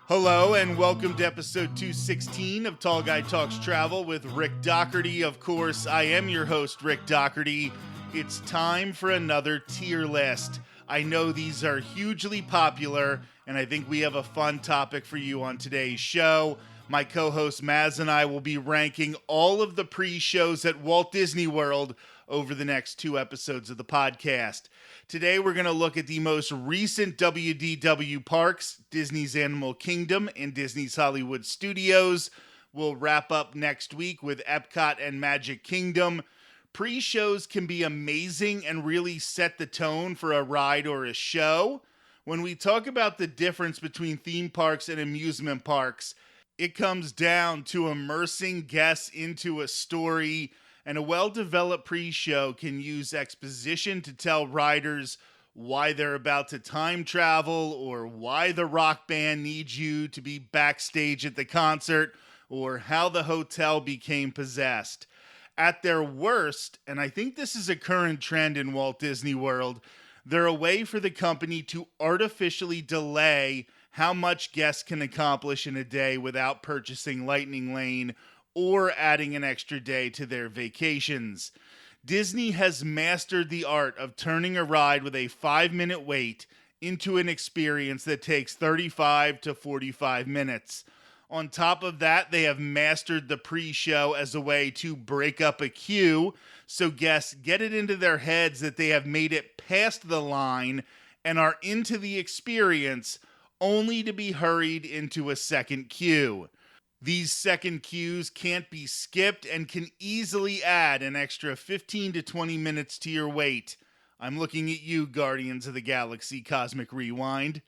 Hello and welcome to episode 216 of Tall Guy Talks Travel with Rick Doherty. Of course, I am your host, Rick Doherty. It's time for another tier list. I know these are hugely popular, and I think we have a fun topic for you on today's show. My co-host Maz and I will be ranking all of the pre-shows at Walt Disney World over the next two episodes of the podcast. Today we're going to look at the most recent WDW parks, Disney's Animal Kingdom and Disney's Hollywood Studios. We'll wrap up next week with Epcot and Magic Kingdom. Pre-shows can be amazing and really set the tone for a ride or a show. When we talk about the difference between theme parks and amusement parks, it comes down to immersing guests into a story, and a well-developed pre-show can use exposition to tell riders why they're about to time travel, or why the rock band needs you to be backstage at the concert, or how the hotel became possessed. At their worst, and I think this is a current trend in Walt Disney World, they're a way for the company to artificially delay how much guests can accomplish in a day without purchasing Lightning Lane or adding an extra day to their vacations. Disney has mastered the art of turning a ride with a 5-minute wait into an experience that takes 35 to 45 minutes. On top of that, they have mastered the pre-show as a way to break up a queue, so guests get it into their heads that they have made it past the line and are into the experience, only to be hurried into a second queue. These second queues can't be skipped and can easily add an extra 15 to 20 minutes to your wait. I'm looking at you, Guardians of the Galaxy Cosmic Rewind.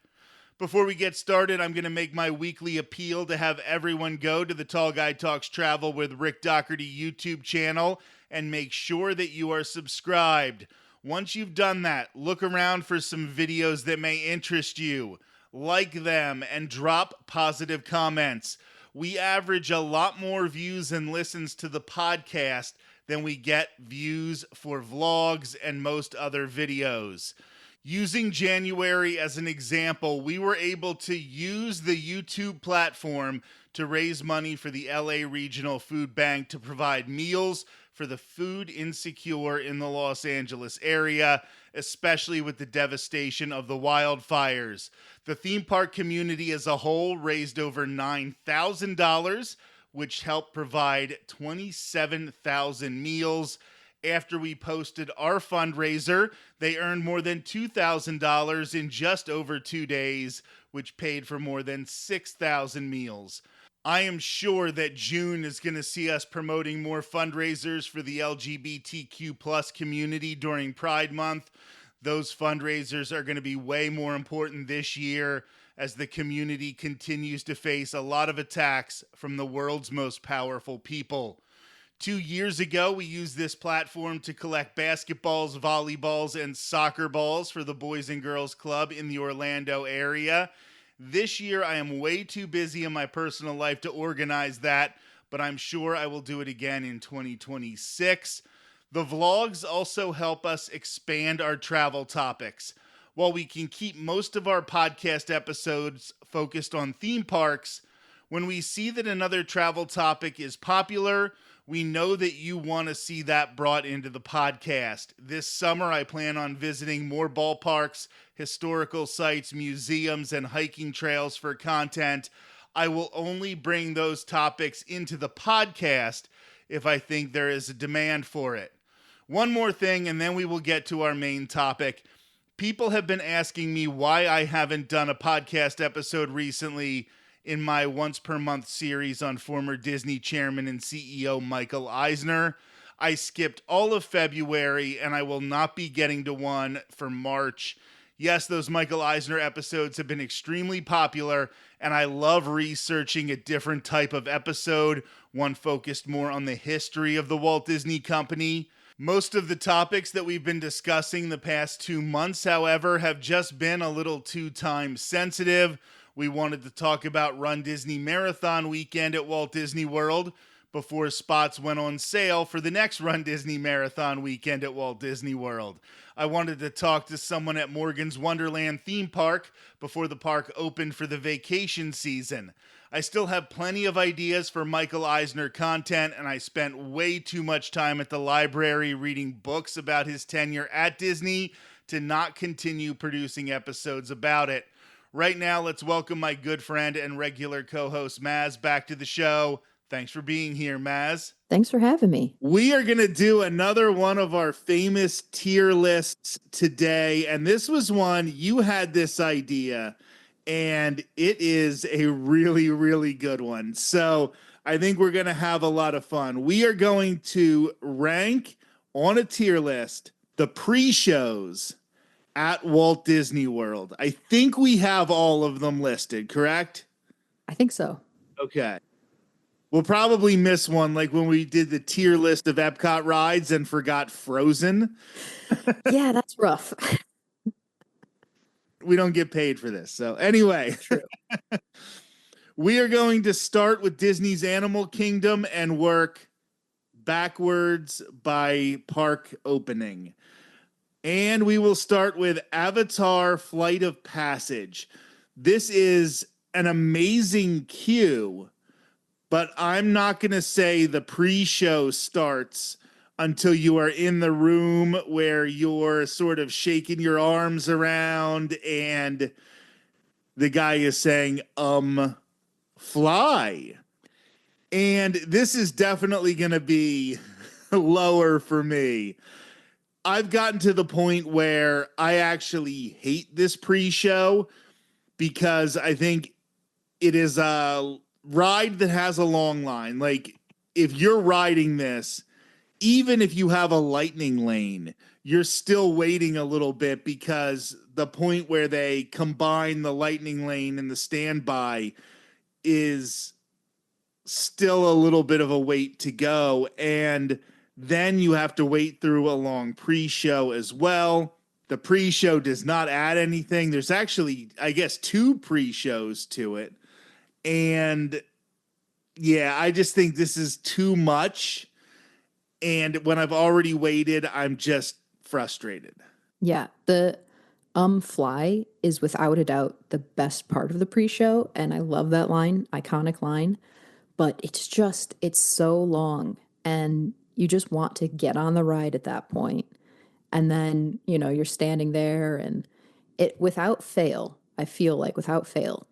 Before we get started, I'm going to make my weekly appeal to have everyone go to the Tall Guy Talks Travel with Rick Doherty YouTube channel and make sure that you are subscribed. Once you've done that, look around for some videos that may interest you. Like them and drop positive comments. We average a lot more views and listens to the podcast than we get views for vlogs and most other videos. Using January as an example, we were able to use the YouTube platform to raise money for the LA Regional Food Bank to provide meals for the food insecure in the Los Angeles area, especially with the devastation of the wildfires. The theme park community as a whole raised over $9,000, which helped provide 27,000 meals. After we posted our fundraiser, they earned more than $2,000 in just over 2 days, which paid for more than 6,000 meals. I am sure that June is going to see us promoting more fundraisers for the LGBTQ plus community during Pride Month. Those fundraisers are going to be way more important this year as the community continues to face a lot of attacks from the world's most powerful people. 2 years ago, we used this platform to collect basketballs, volleyballs, and soccer balls for the Boys and Girls Club in the Orlando area. This year, I am way too busy in my personal life to organize that, but I'm sure I will do it again in 2026. The vlogs also help us expand our travel topics. While we can keep most of our podcast episodes focused on theme parks, when we see that another travel topic is popular, we know that you want to see that brought into the podcast. This summer, I plan on visiting more ballparks, historical sites, museums, and hiking trails for content. I will only bring those topics into the podcast if I think there is a demand for it. One more thing, and then we will get to our main topic. People have been asking me why I haven't done a podcast episode recently in my once per month series on former Disney chairman and CEO Michael Eisner. I skipped all of February, and I will not be getting to one for March. Yes, those Michael Eisner episodes have been extremely popular, and I love researching a different type of episode, one focused more on the history of the Walt Disney Company. Most of the topics that we've been discussing the past 2 months, however, have just been a little too time sensitive. We wanted to talk about Run Disney Marathon weekend at Walt Disney World, before spots went on sale for the next Run Disney Marathon weekend at Walt Disney World. I wanted to talk to someone at Morgan's Wonderland theme park before the park opened for the vacation season. I still have plenty of ideas for Michael Eisner content, and I spent way too much time at the library reading books about his tenure at Disney to not continue producing episodes about it. Right now, let's welcome my good friend and regular co-host Maz back to the show. Thanks for being here, Maz. Thanks for having me. We are going to do another one of our famous tier lists today, and this was one you had this idea, and it is a really, really good one. So I think we're going to have a lot of fun. We are going to rank on a tier list the pre-shows at Walt Disney World. I think we have all of them listed, correct? I think so. Okay. We'll probably miss one, like when we did the tier list of Epcot rides and forgot Frozen. Yeah, that's rough. We don't get paid for this. So anyway, we are going to start with Disney's Animal Kingdom and work backwards by park opening. And we will start with Avatar Flight of Passage. This is an amazing queue, but I'm not going to say the pre-show starts until you are in the room where you're sort of shaking your arms around and the guy is saying, fly. And this is definitely going to be lower for me. I've gotten to the point where I actually hate this pre-show because I think it is a ride that has a long line. Like, if you're riding this, even if you have a lightning lane, you're still waiting a little bit because the point where they combine the lightning lane and the standby is still a little bit of a wait to go. And then you have to wait through a long pre-show as well. The pre-show does not add anything. There's actually, I guess, 2 pre-shows to it. And yeah, I just think this is too much. And when I've already waited, I'm just frustrated. Yeah, the fly is without a doubt the best part of the pre-show, and I love that line, iconic line, but it's so long, and you just want to get on the ride at that point. And then, you're standing there and without fail, I feel like without fail,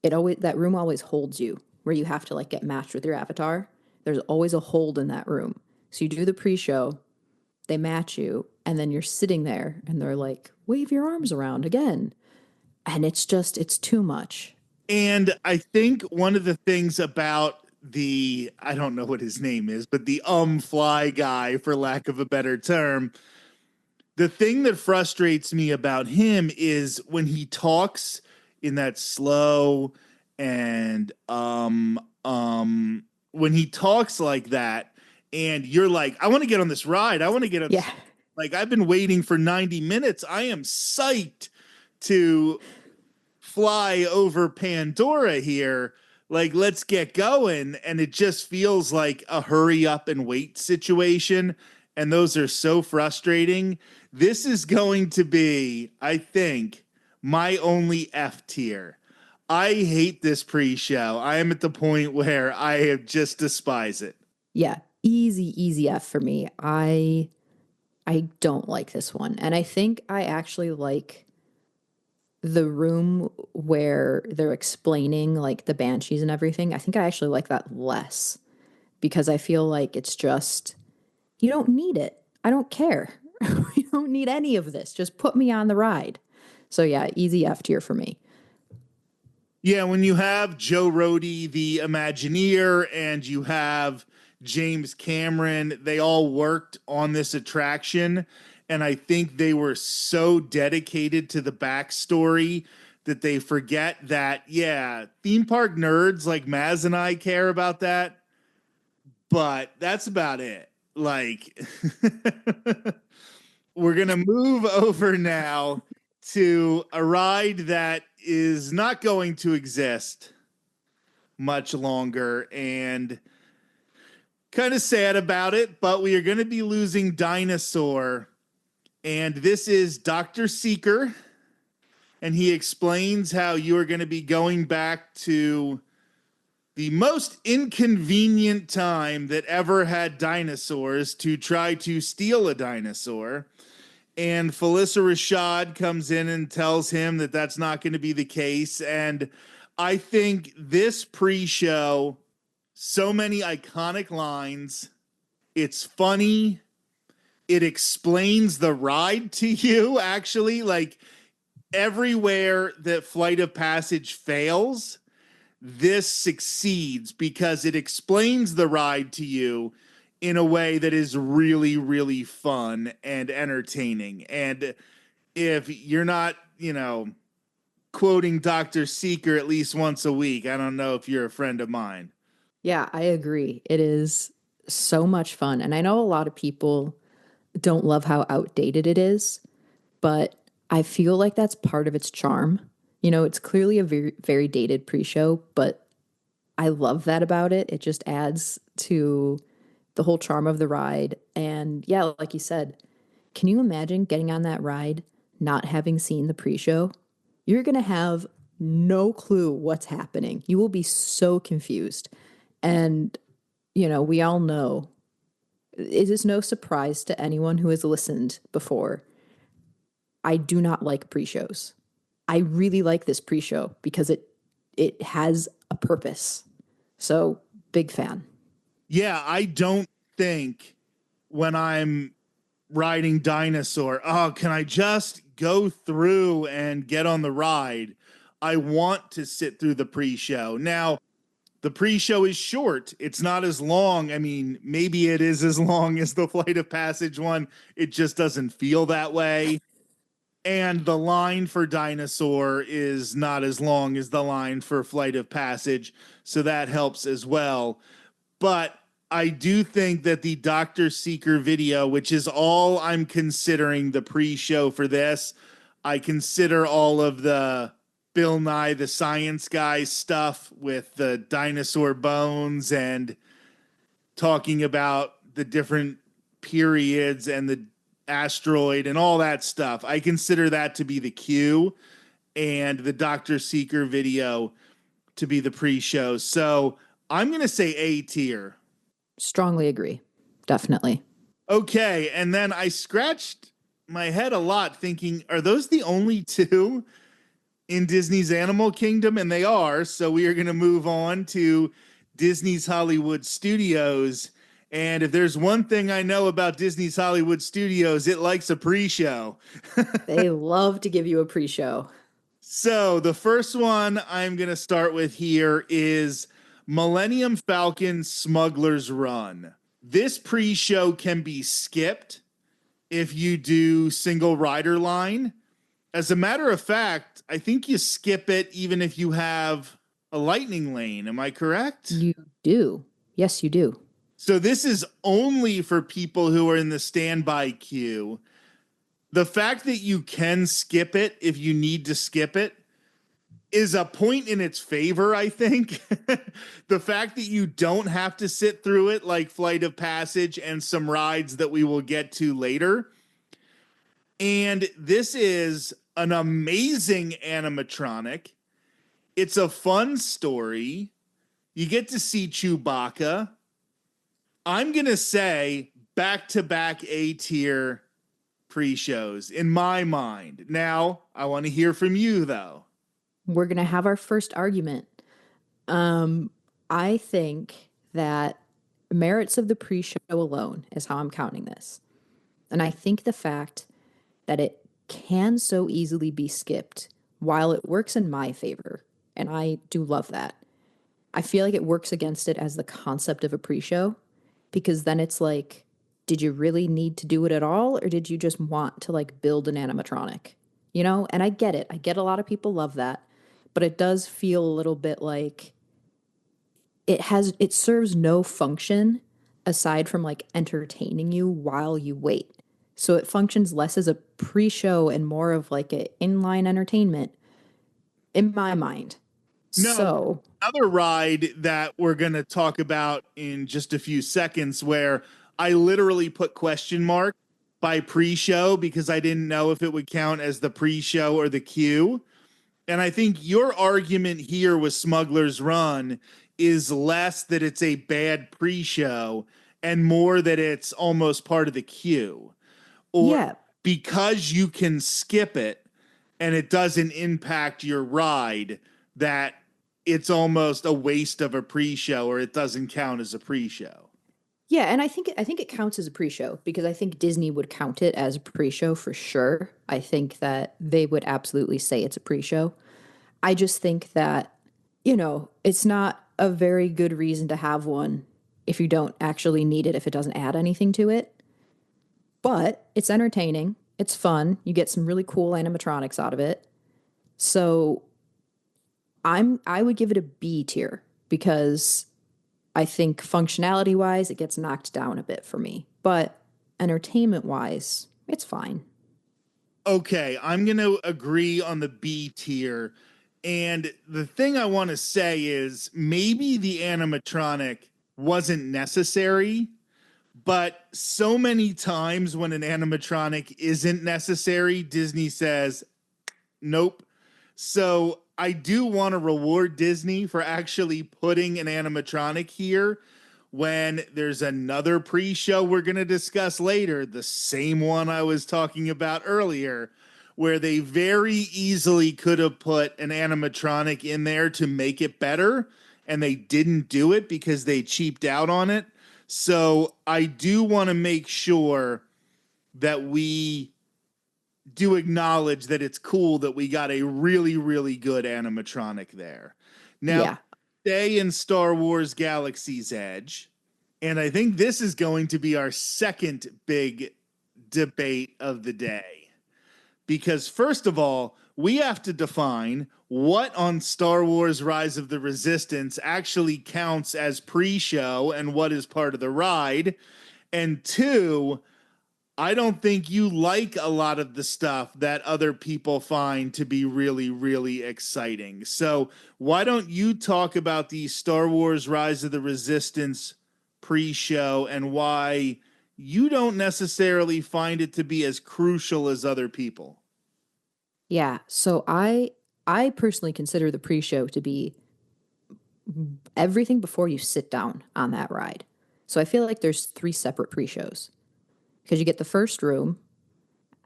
that room always holds you where you have to like get matched with your avatar. There's always a hold in that room. So you do the pre-show, they match you, and then you're sitting there and they're like, wave your arms around again. And it's too much. And I think one of the things about I don't know what his name is, but the fly guy, for lack of a better term, the thing that frustrates me about him is when he talks in that slow and when he talks like that and you're like, I want to get on this ride. I want to get on. Yeah. Like, I've been waiting for 90 minutes. I am psyched to fly over Pandora here. Like, let's get going. And it just feels like a hurry up and wait situation. And those are so frustrating. This is going to be, I think, my only F tier. I hate this pre-show. I am at the point where I just despise it. Yeah, easy F for me. I don't like this one. And I think I actually like the room where they're explaining like the banshees and everything. I think I actually like that less because I feel like it's just, you don't need it. I don't care. You don't need any of this. Just put me on the ride. So yeah, easy F tier for me. Yeah, when you have Joe Rohde, the Imagineer, and you have James Cameron, they all worked on this attraction. And I think they were so dedicated to the backstory that they forget that, yeah, theme park nerds like Maz and I care about that. But that's about it. Like, we're going to move over now to a ride that is not going to exist much longer. And kind of sad about it, but we are going to be losing Dinosaur. And this is Dr. Seeker. And he explains how you are going to be going back to the most inconvenient time that ever had dinosaurs to try to steal a dinosaur. And Felissa Rashad comes in and tells him that that's not going to be the case. And I think this pre-show, so many iconic lines. It's funny. It explains the ride to you, actually. Like, everywhere that Flight of Passage fails, this succeeds because it explains the ride to you in a way that is really, really fun and entertaining. And if you're not, quoting Dr. Seeker at least once a week, I don't know if you're a friend of mine. Yeah, I agree. It is so much fun. And I know a lot of people don't love how outdated it is, but I feel like that's part of its charm. It's clearly a very, very dated pre show, but I love that about it. It just adds to the whole charm of the ride. And yeah, like you said, can you imagine getting on that ride not having seen the pre show? You're going to have no clue what's happening. You will be so confused. And, we all know it is no surprise to anyone who has listened before. I do not like pre-shows. I really like this pre-show because it has a purpose. So, big fan. Yeah, I don't think when I'm riding Dinosaur, oh, can I just go through and get on the ride? I want to sit through the pre-show. Now, the pre-show is short. It's not as long. I mean, maybe it is as long as the Flight of Passage one. It just doesn't feel that way. And the line for Dinosaur is not as long as the line for Flight of Passage. So that helps as well. But I do think that the Dr. Seeker video, which is all I'm considering the pre-show for this, I consider all of the Bill Nye the Science Guy stuff with the dinosaur bones and talking about the different periods and the asteroid and all that stuff. I consider that to be the cue, and the Dr. Seeker video to be the pre-show. So I'm going to say A tier. Strongly agree. Definitely. Okay, and then I scratched my head a lot thinking, are those the only two in Disney's Animal Kingdom? And they are. So we are going to move on to Disney's Hollywood Studios. And if there's one thing I know about Disney's Hollywood Studios, it likes a pre-show. They love to give you a pre-show. So the first one I'm going to start with here is Millennium Falcon Smuggler's Run. This pre-show can be skipped if you do single rider line. As a matter of fact, I think you skip it even if you have a lightning lane. Am I correct? You do. Yes, you do. So this is only for people who are in the standby queue. The fact that you can skip it if you need to skip it is a point in its favor, I think. The fact that you don't have to sit through it like Flight of Passage and some rides that we will get to later. And this is an amazing animatronic. It's a fun story. You get to see Chewbacca. I'm going to say back-to-back A-tier pre-shows in my mind. Now, I want to hear from you, though. We're going to have our first argument. I think that merits of the pre-show alone is how I'm counting this. And I think the fact that it can so easily be skipped, while it works in my favor, and I do love that, I feel like it works against it as the concept of a pre-show, because then it's like, did you really need to do it at all, or did you just want to like build an animatronic? And I get it. I get a lot of people love that, but it does feel a little bit like it serves no function aside from like entertaining you while you wait. So it functions less as a pre-show and more of like an inline entertainment in my mind. No, So, another ride that we're going to talk about in just a few seconds where I literally put question mark by pre-show because I didn't know if it would count as the pre-show or the queue. And I think your argument here with Smuggler's Run is less that it's a bad pre-show and more that it's almost part of the queue. Or yeah. because you can skip it and it doesn't impact your ride, that it's almost a waste of a pre-show or it doesn't count as a pre-show. Yeah, and I think it counts as a pre-show because I think Disney would count it as a pre-show for sure. I think that they would absolutely say it's a pre-show. I just think that, it's not a very good reason to have one if you don't actually need it, if it doesn't add anything to it. But it's entertaining, it's fun, you get some really cool animatronics out of it. So I would give it a B tier because I think functionality wise, it gets knocked down a bit for me. But entertainment wise, it's fine. Okay, I'm going to agree on the B tier. And the thing I want to say is maybe the animatronic wasn't necessary, but so many times when an animatronic isn't necessary, Disney says, nope. So I do want to reward Disney for actually putting an animatronic here when there's another pre-show we're going to discuss later, the same one I was talking about earlier, where they very easily could have put an animatronic in there to make it better, and they didn't do it because they cheaped out on it. So I do want to make sure that we do acknowledge that it's cool that we got a really, really good animatronic there. Now, Yeah. stay in Star Wars Galaxy's Edge. And I think this is going to be our second big debate of the day. Because, first of all, we have to define what on Star Wars Rise of the Resistance actually counts as pre show and what is part of the ride. And two, I don't think you like a lot of the stuff that other people find to be really, really exciting. So, why don't you talk about the Star Wars Rise of the Resistance pre show and why you don't necessarily find it to be as crucial as other people? Yeah. So I personally consider the pre-show to be everything before you sit down on that ride. So I feel like there's three separate pre-shows because you get the first room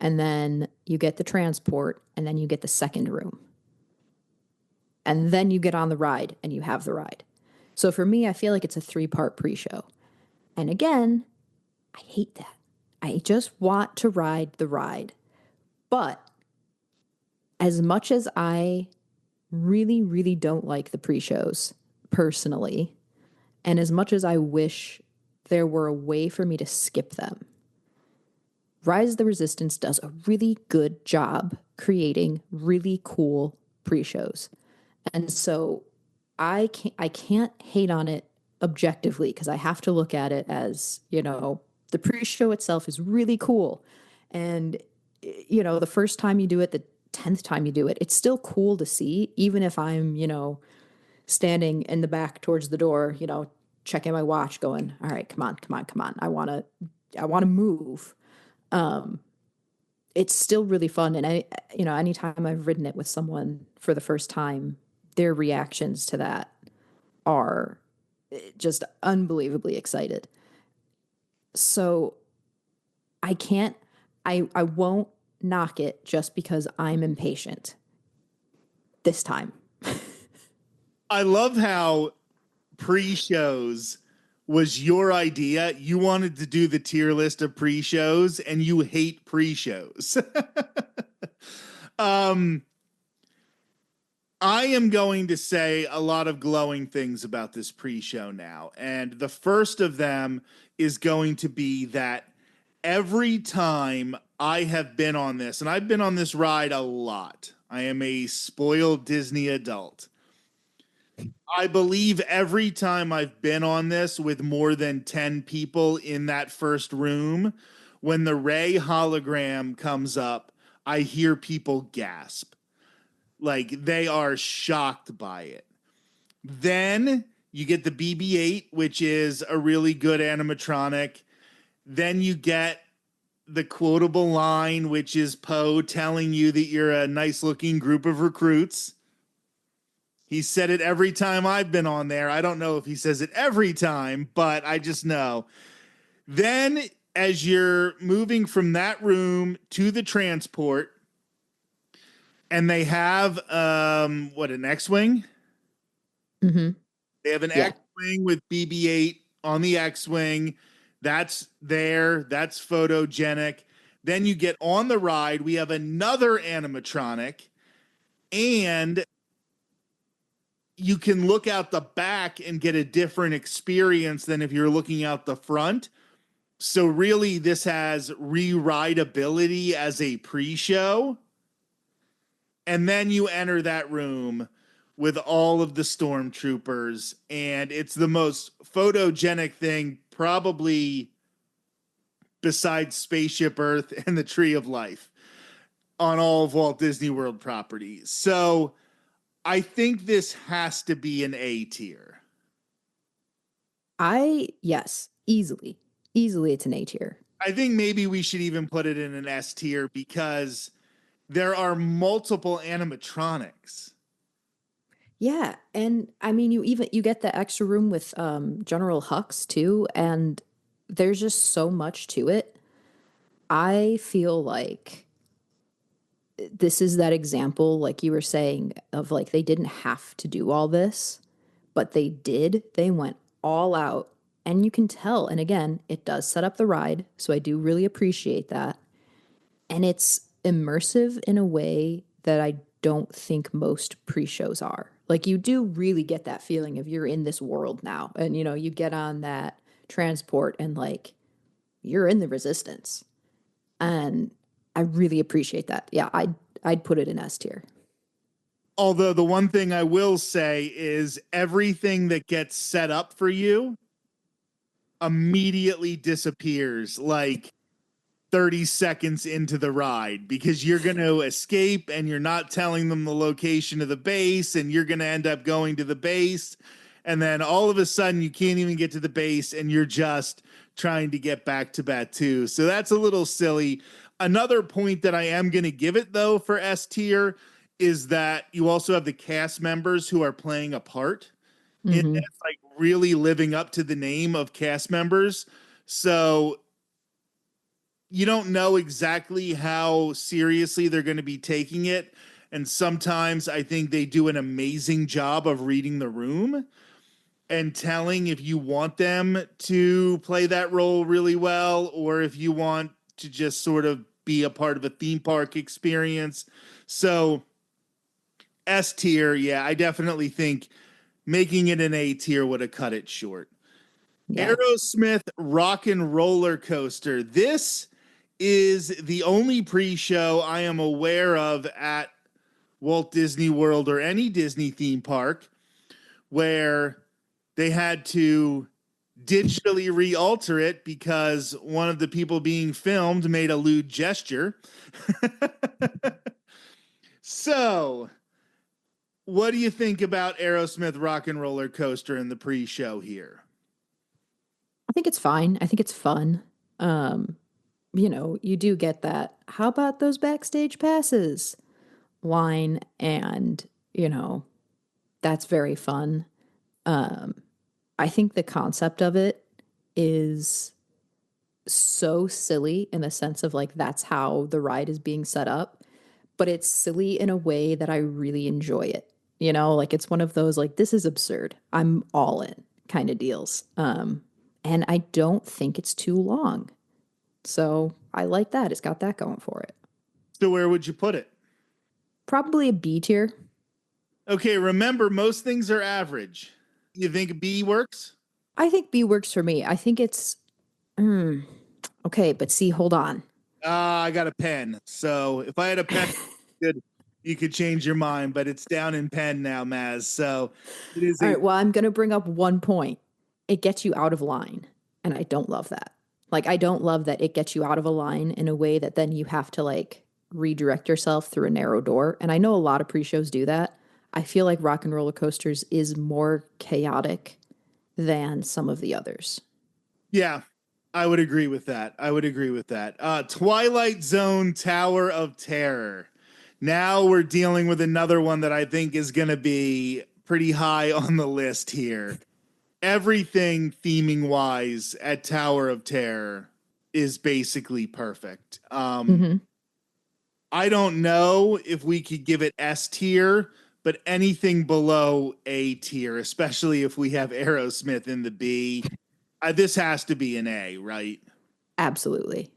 and then you get the transport and then you get the second room. And then you get on the ride and you have the ride. So for me, I feel like it's a three-part pre-show. And again, I hate that. I just want to ride the ride. But as much as I really, really don't like the pre shows personally, and as much as I wish there were a way for me to skip them, Rise of the Resistance does a really good job creating really cool pre shows. And so I can't hate on it objectively because I have to look at it as, the pre-show itself is really cool. And the first time you do it, the 10th time you do it, it's still cool to see, even if I'm, standing in the back towards the door, checking my watch, going, all right, come on, come on, come on. I want to move. It's still really fun. And anytime I've ridden it with someone for the first time, their reactions to that are just unbelievably excited. So I can't, I won't knock it just because I'm impatient this time. I love how pre-shows was your idea. You wanted to do the tier list of pre-shows and you hate pre-shows. um I am going to say a lot of glowing things about this pre-show now. And the first of them is going to be that every time I have been on this, and I've been on this ride a lot. I am a spoiled Disney adult. I believe every time I've been on this with more than 10 people in that first room, when the Ray hologram comes up, I hear people gasp. Like they are shocked by it. Then you get the BB-8, which is a really good animatronic. Then you get the quotable line, which is Poe telling you that you're a nice looking group of recruits. He said it every time I've been on there. I don't know if he says it every time, but I just know. Then, as you're moving from that room to the transport, and they have what, an X-wing? Mm-hmm. They have an Yeah. X-wing with BB-8 on the X-wing. That's there. That's photogenic. Then you get on the ride. We have another animatronic, and you can look out the back and get a different experience than if you're looking out the front. So really, this has re-rideability as a pre-show. And then you enter that room with all of the stormtroopers, and it's the most photogenic thing probably besides Spaceship Earth and the Tree of Life on all of Walt Disney World properties. So I think this has to be an A tier. Yes, easily. Easily it's an A tier. I think maybe we should even put it in an S tier because there are multiple animatronics. Yeah, and I mean you get the extra room with General Hux too, and there's just so much to it. I feel like this is that example, like you were saying, of like they didn't have to do all this, but they did. They went all out, and you can tell. And again, it does set up the ride, so I do really appreciate that. And it's immersive in a way that I don't think most pre-shows are. Like you do really get that feeling of you're in this world now, and you get on that transport and like you're in the resistance. And I really appreciate that. Yeah, I'd put it in S tier. Although the one thing I will say is everything that gets set up for you immediately disappears like 30 seconds into the ride because you're going to escape and you're not telling them the location of the base and you're going to end up going to the base. And then all of a sudden you can't even get to the base and you're just trying to get back to Batuu. So that's a little silly. Another point that I am going to give it though for S tier is that you also have the cast members who are playing a part in Mm-hmm. this, like really living up to the name of cast members. So you don't know exactly how seriously they're going to be taking it. And sometimes I think they do an amazing job of reading the room and telling if you want them to play that role really well or if you want to just sort of be a part of a theme park experience. So S tier, yeah, I definitely think making it an A tier would have cut it short. Yeah. Aerosmith Rock and Roller Coaster. This is the only pre-show I am aware of at Walt Disney World or any Disney theme park where they had to digitally re-alter it because one of the people being filmed made a lewd gesture. So, what do you think about Aerosmith Rock and Roller Coaster in the pre-show here? I think it's fine. I think it's fun. Um, you do get that. How about those backstage passes line? And, that's very fun. Um, I think the concept of it is so silly in the sense of like that's how the ride is being set up, but it's silly in a way that I really enjoy it. Like it's one of those like this is absurd. I'm all in kind of deals. And I don't think it's too long. So I like that. It's got that going for it. So, where would you put it? Probably a B tier. Okay, remember, most things are average. You think B works? I think B works for me. I think it's okay, but see, hold on. I got a pen. So if I had a pen, you could change your mind, but it's down in pen now, Maz. So it is All a right, well, I'm going to bring up one point. It gets you out of line, and I don't love that. Like I don't love that it gets you out of a line in a way that then you have to like redirect yourself through a narrow door. And I know a lot of pre-shows do that. I feel like Rock and Roller Coasters is more chaotic than some of the others. Yeah, I would agree with that. Twilight Zone Tower of Terror. Now we're dealing with another one that I think is going to be pretty high on the list here. Everything theming wise at Tower of Terror is basically perfect. Hmm. I don't know if we could give it S tier, but anything below A tier, especially if we have Aerosmith in the B, this has to be an A, right? Absolutely.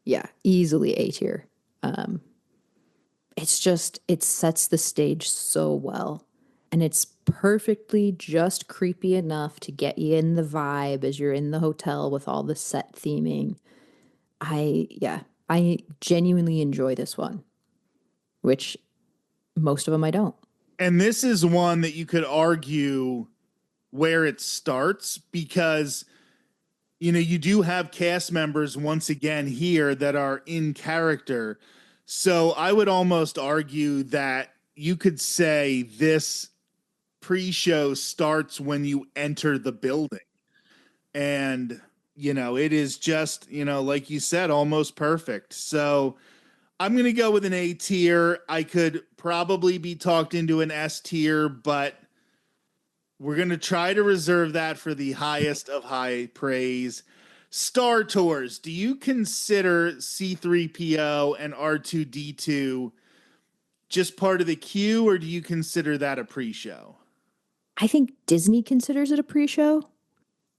Yeah, easily A tier. Um, it's just, it sets the stage so well. And it's perfectly just creepy enough to get you in the vibe as you're in the hotel with all the set theming. Yeah, I genuinely enjoy this one, which most of them I don't. And this is one that you could argue where it starts because you do have cast members once again here that are in character. So I would almost argue that you could say this pre-show starts when you enter the building. And it is just, like you said, almost perfect. So I'm going to go with an A tier. I could probably be talked into an S tier, but we're going to try to reserve that for the highest of high praise. Star Tours. Do you consider C3PO and R2D2 just part of the queue, or do you consider that a pre-show? I think Disney considers it a pre-show.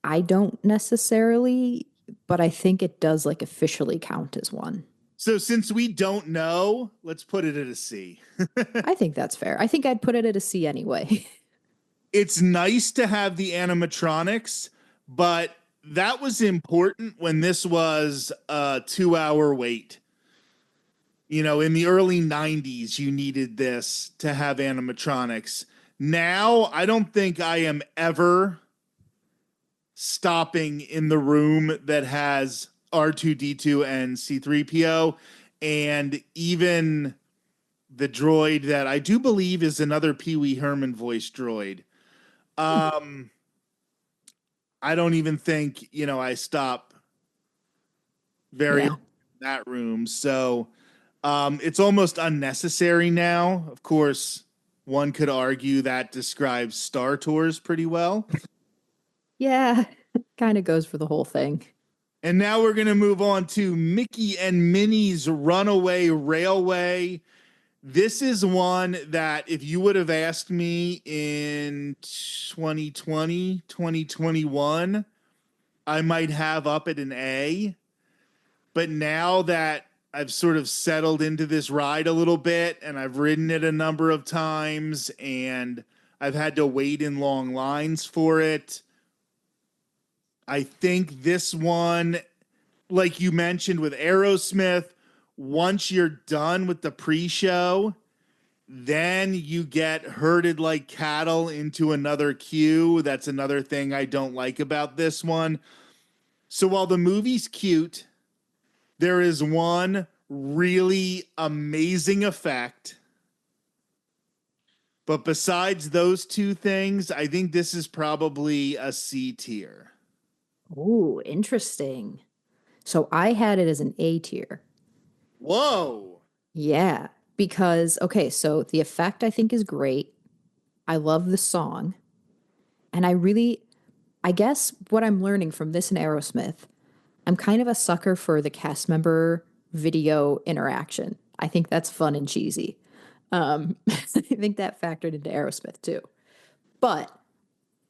I don't necessarily, but I think it does like officially count as one. So since we don't know, let's put it at a C. I think that's fair. I think I'd put it at a C anyway. It's nice to have the animatronics, but that was important when this was a 2-hour wait. In the early 90s, you needed this to have animatronics. Now, I don't think I am ever stopping in the room that has R2D2 and C3PO, and even the droid that I do believe is another Pee Wee Herman voice droid. Um, I don't even think, I stop very Yeah. often in that room. So it's almost unnecessary now. Of course, one could argue that describes Star Tours pretty well. Yeah. Kind of goes for the whole thing. And now we're going to move on to Mickey and Minnie's Runaway Railway. This is one that if you would have asked me in 2020, 2021, I might have up at an A. But now that I've sort of settled into this ride a little bit and I've ridden it a number of times and I've had to wait in long lines for it, I think this one, like you mentioned with Aerosmith, once you're done with the pre-show, then you get herded like cattle into another queue. That's another thing I don't like about this one. So while the movie's cute, there is one really amazing effect. But besides those two things, I think this is probably a C tier. Oh, interesting. So I had it as an A tier. Whoa. Yeah. Because, okay, so the effect I think is great. I love the song. And I guess what I'm learning from this and Aerosmith, I'm kind of a sucker for the cast member video interaction. I think that's fun and cheesy. I think that factored into Aerosmith too. But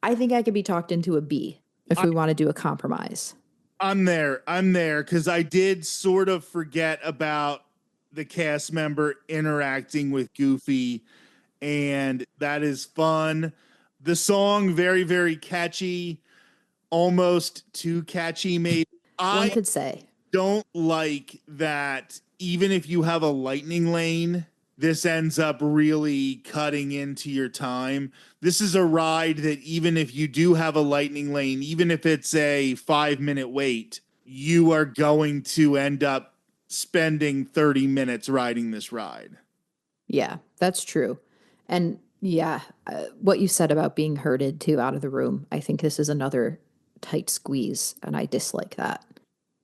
I think I could be talked into a B if I, we want to do a compromise. I'm there because I did sort of forget about the cast member interacting with Goofy, and that is fun. The song, very, very catchy, almost too catchy, maybe. One I could say, don't like that even if you have a lightning lane, this ends up really cutting into your time. This is a ride that even if you do have a lightning lane, even if it's a 5-minute wait, you are going to end up spending 30 minutes riding this ride. yeah, that's true. And Yeah, what you said about being herded too out of the room, I think this is another tight squeeze, and I dislike that.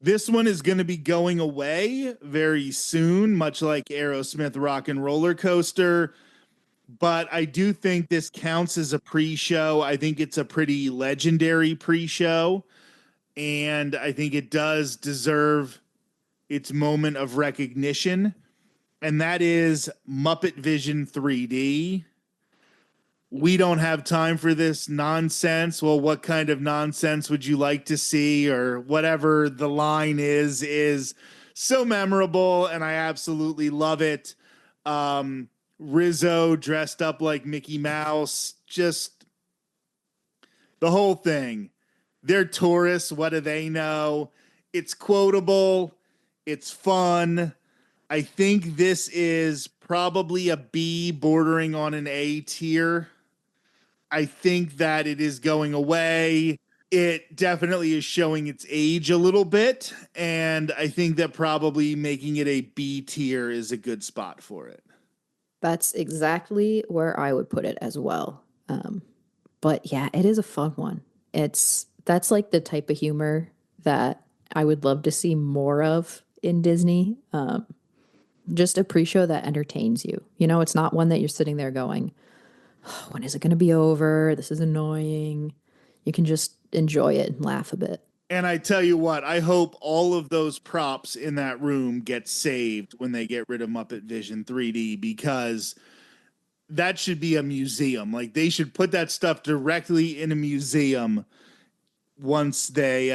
This one is going to be going away very soon, much like Aerosmith Rock and Roller Coaster. But I do think this counts as a pre-show. I think it's a pretty legendary pre-show, and I think it does deserve its moment of recognition, and that is Muppet Vision 3D. We don't have time for this nonsense. Well, what kind of nonsense would you like to see? Or whatever the line is so memorable, and I absolutely love it. Rizzo dressed up like Mickey Mouse, just the whole thing. They're tourists. What do they know? It's quotable. It's fun. I think this is probably a B bordering on an A tier. I think that it is going away. It definitely is showing its age a little bit. And I think that probably making it a B tier is a good spot for it. That's exactly where I would put it as well. But yeah, it is a fun one. That's like the type of humor that I would love to see more of in Disney. Just a pre-show that entertains you. You know, it's not one that you're sitting there going, "Oh, when is it going to be over? This is annoying." You can just enjoy it and laugh a bit. And I tell you what, I hope all of those props in that room get saved when they get rid of Muppet Vision 3D, because that should be a museum. Like, they should put that stuff directly in a museum once they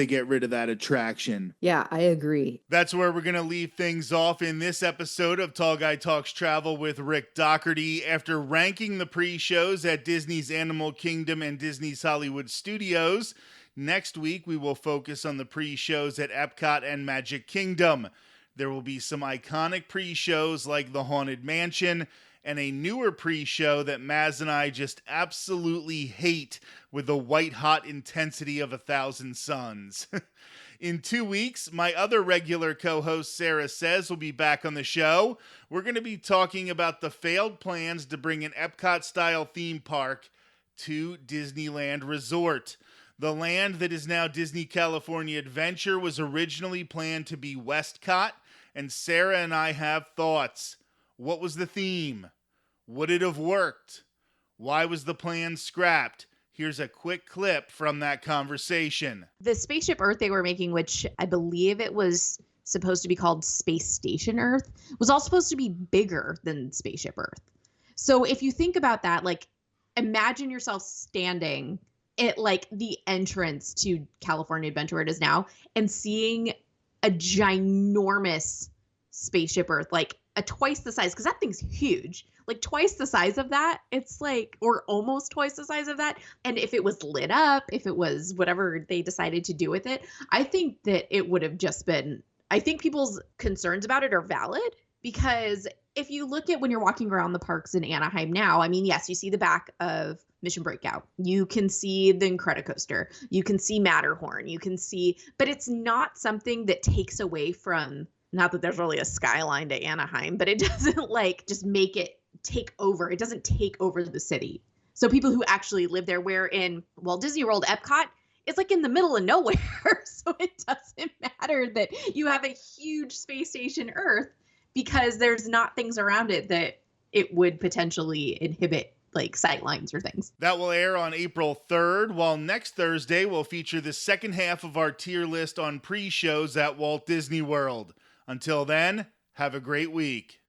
get rid of that attraction. Yeah, I agree. That's where we're going to leave things off in this episode of Tall Guy Talks Travel with Rick Doherty. After ranking the pre-shows at Disney's Animal Kingdom and Disney's Hollywood Studios, next week we will focus on the pre-shows at Epcot and Magic Kingdom. There will be some iconic pre-shows like the Haunted Mansion, and a newer pre-show that Maz and I just absolutely hate with the white-hot intensity of 1,000 Suns. In 2 weeks, my other regular co-host, Sarah Says, will be back on the show. We're going to be talking about the failed plans to bring an Epcot-style theme park to Disneyland Resort. The land that is now Disney California Adventure was originally planned to be Westcott, and Sarah and I have thoughts. What was the theme? Would it have worked? Why was the plan scrapped? Here's a quick clip from that conversation. The Spaceship Earth they were making, which I believe it was supposed to be called Space Station Earth, was all supposed to be bigger than Spaceship Earth. So if you think about that, like, imagine yourself standing at like the entrance to California Adventure, where it is now, and seeing a ginormous Spaceship Earth, like a twice the size, because that thing's huge, like twice the size of that. It's like, or almost twice the size of that. And if it was lit up, if it was whatever they decided to do with it, I think that it would have just been, I think people's concerns about it are valid, because if you look at when you're walking around the parks in Anaheim now, I mean, yes, you see the back of Mission Breakout. You can see the Incredicoaster. You can see Matterhorn. You can see, but it's not something that takes away from, not that there's really a skyline to Anaheim, but it doesn't like just make it take over. It doesn't take over the city. So people who actually live there, where in Walt Disney World, Epcot, it's like in the middle of nowhere. So it doesn't matter that you have a huge space station Earth, because there's not things around it that it would potentially inhibit, like sightlines or things. That will air on April 3rd, while next Thursday will feature the second half of our tier list on pre-shows at Walt Disney World. Until then, have a great week.